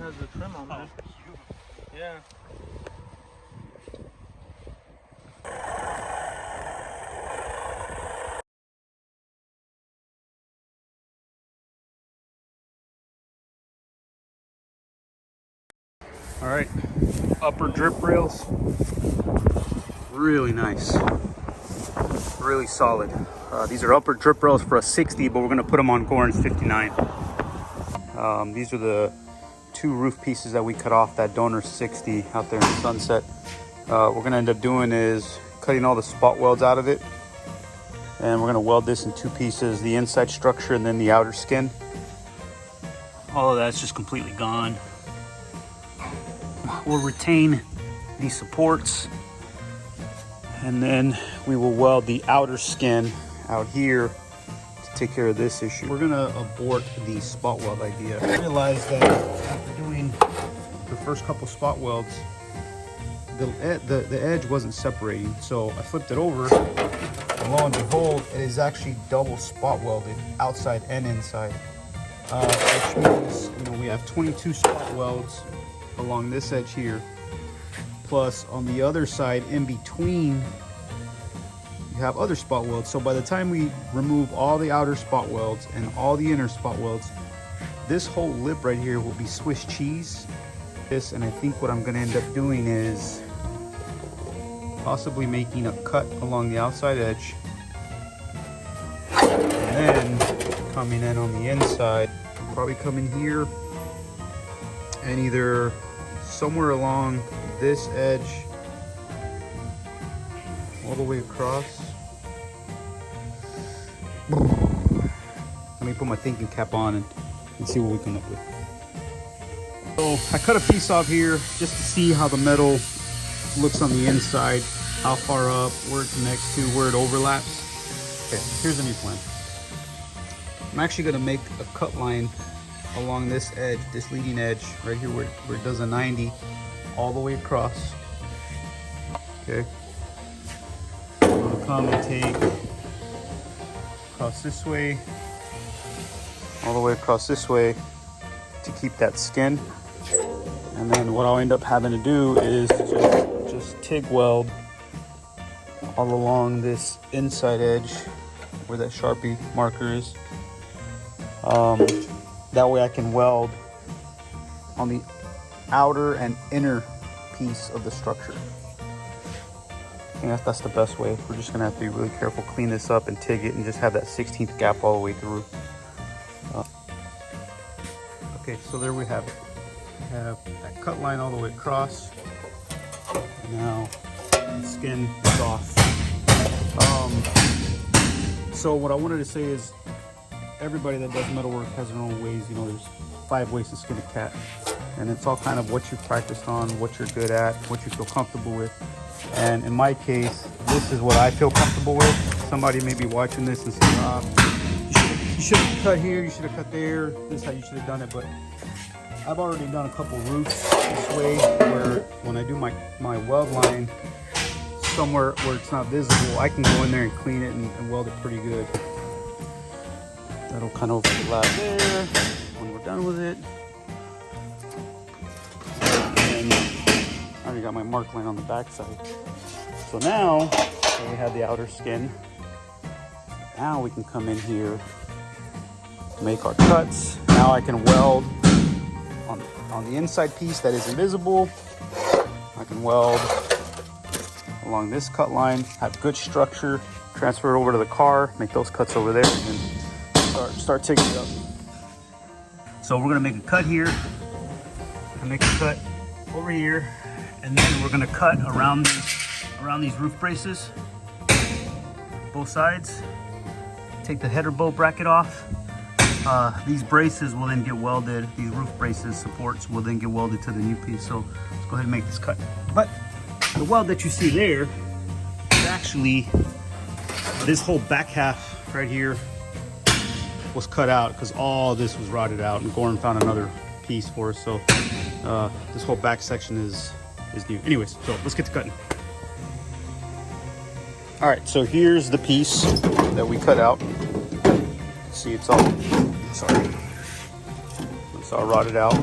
has the trim on it. Yeah. All right, upper drip rails, really nice, really solid. These are upper drip rails for a 60, but we're gonna put them on Goran's 59. These are the two roof pieces that we cut off that donor 60 out there in Sunset. What we're gonna end up doing is cutting all the spot welds out of it, and we're gonna weld this in two pieces, the inside structure and then the outer skin. All of that's just completely gone. We'll retain these supports, and then we will weld the outer skin out here to take care of this issue. We're gonna abort the spot weld idea. I realized that after doing the first couple spot welds, the edge wasn't separating, so I flipped it over, and lo and behold, it is actually double spot welded outside and inside, which means, you know, we have 22 spot welds along this edge here, plus on the other side in between you have other spot welds. So by the time we remove all the outer spot welds and all the inner spot welds, this whole lip right here will be Swiss cheese. And I think what I'm going to end up doing is possibly making a cut along the outside edge, and then coming in on the inside. Probably come in here and either somewhere along this edge all the way across. Let me put my thinking cap on and see what we come up with. So I cut a piece off here just to see how the metal looks on the inside, how far up, where it connects to, where it overlaps. Okay, here's the new plan. I'm actually gonna make a cut line along this edge, this leading edge right here where it does a 90 all the way across. Okay, I'm gonna come and take across this way, all the way across this way to keep that skin. And then what I'll end up having to do is just TIG weld all along this inside edge where that Sharpie marker is. That way I can weld on the outer and inner piece of the structure. I think that's the best way. We're just gonna have to be really careful, clean this up and TIG it and just have that 16th gap all the way through. Okay, so there we have it. We have that cut line all the way across. Now the skin is off. So what I wanted to say is, everybody that does metalwork has their own ways. You know, there's 5 ways to skin a cat, and it's all kind of what you've practiced on, what you're good at, what you feel comfortable with. And in my case, this is what I feel comfortable with. Somebody may be watching this and say, you should have cut here, you should have cut there, this is how you should have done it. But I've already done a couple roofs this way, where when I do my weld line somewhere where it's not visible, I can go in there and clean it and weld it pretty good. That'll kind of overlap there when we're done with it. And I already got my mark line on the back side. So now we have the outer skin. Now we can come in here, make our cuts. Now I can weld on the inside piece that is invisible. I can weld along this cut line, have good structure, transfer it over to the car, make those cuts over there, and start taking it up. So we're gonna make a cut here, and make a cut over here, and then we're gonna cut around these roof braces, both sides. Take the header bolt bracket off. These braces will then get welded, these roof braces supports will then get welded to the new piece. So let's go ahead and make this cut. But the weld that you see there is actually this whole back half right here was cut out because all this was rotted out, and Goran found another piece for us. So this whole back section is new. Anyways, so let's get to cutting. All right, so here's the piece that we cut out. See, it's all rotted out.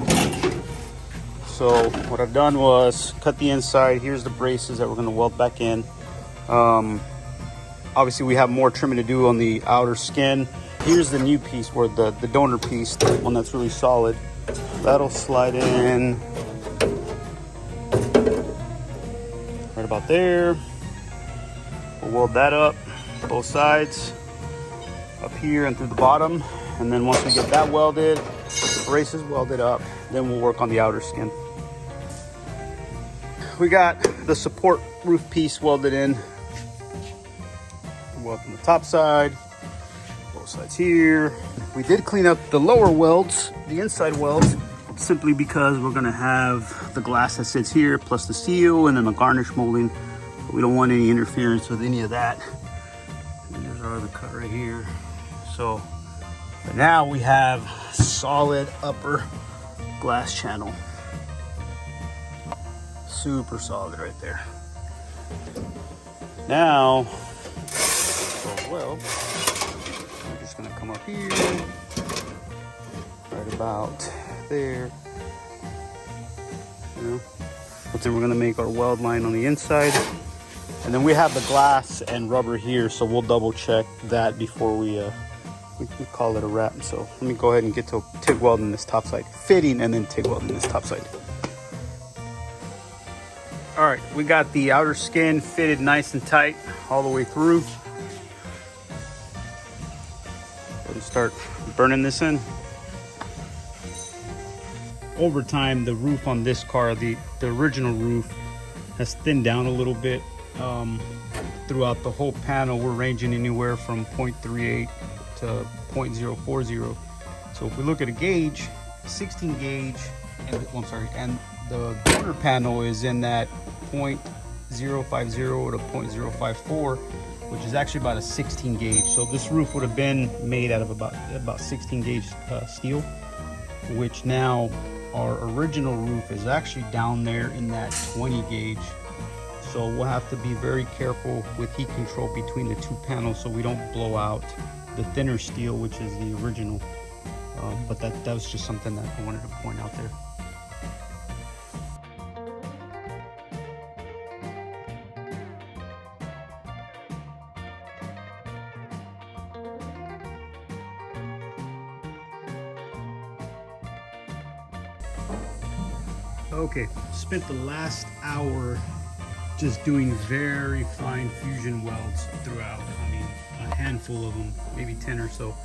So what I've done was cut the inside. Here's the braces that we're going to weld back in. Obviously we have more trimming to do on the outer skin. Here's the new piece, where the donor piece, the one that's really solid. That'll slide in right about there. We'll weld that up, both sides, up here and through the bottom. And then once we get that welded, the braces welded up, then we'll work on the outer skin. We got the support roof piece welded in. Weld on the top side, both sides here. We did clean up the lower welds, the inside welds, simply because we're gonna have the glass that sits here, plus the seal, and then the garnish molding. We don't want any interference with any of that. And there's our other cut right here. So, but now we have solid upper glass channel. Super solid right there. Now, well, we're just gonna come up here, right about there. You know, but then we're gonna make our weld line on the inside. And then we have the glass and rubber here, so we'll double check that before we call it a wrap. So let me go ahead and get to TIG welding this top side, fitting, and then TIG welding this top side. All right, we got the outer skin fitted nice and tight all the way through. Go ahead and start burning this in. Over time, the roof on this car, the original roof, has thinned down a little bit. Throughout the whole panel, we're ranging anywhere from 0.38 to 0.040. So if we look at a gauge, 16 gauge, and the donor panel is in that 0.050 to 0.054, which is actually about a 16 gauge. So this roof would have been made out of about 16 gauge steel, which now our original roof is actually down there in that 20 gauge. So we'll have to be very careful with heat control between the two panels so we don't blow out the thinner steel, which is the original. But that was just something that I wanted to point out there. Okay, spent the last hour just doing very fine fusion welds throughout. I mean, a handful of them, maybe 10 or so.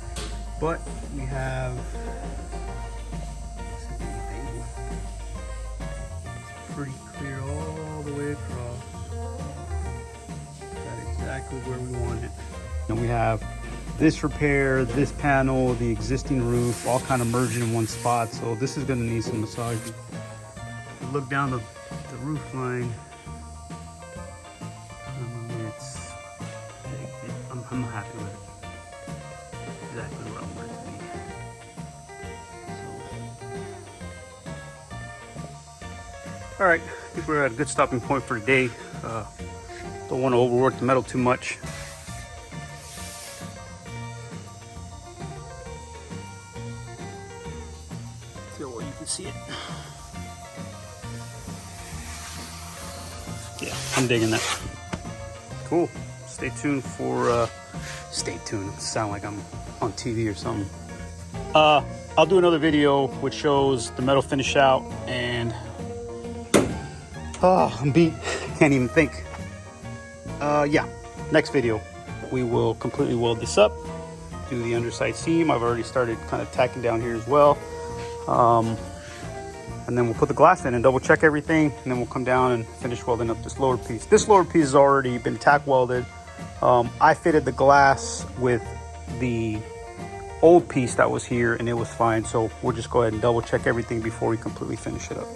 But we have pretty clear all the way across. Got exactly where we want it. And we have this repair, this panel, the existing roof, all kind of merging in one spot. So this is gonna need some massaging. Look down the roof line. I'm happy with it. Exactly what I want it to be. So. All right, I think we're at a good stopping point for today. Don't want to overwork the metal too much. Feel where you can see it. Yeah, I'm digging that. Cool. Stay tuned for, stay tuned. Sound like I'm on TV or something. I'll do another video which shows the metal finish out, and I'm beat. Can't even think. Yeah, next video we will completely weld this up, do the underside seam. I've already started kind of tacking down here as well. And then we'll put the glass in and double check everything, and then we'll come down and finish welding up this lower piece. This lower piece has already been tack welded. I fitted the glass with the old piece that was here and it was fine. So we'll just go ahead and double check everything before we completely finish it up.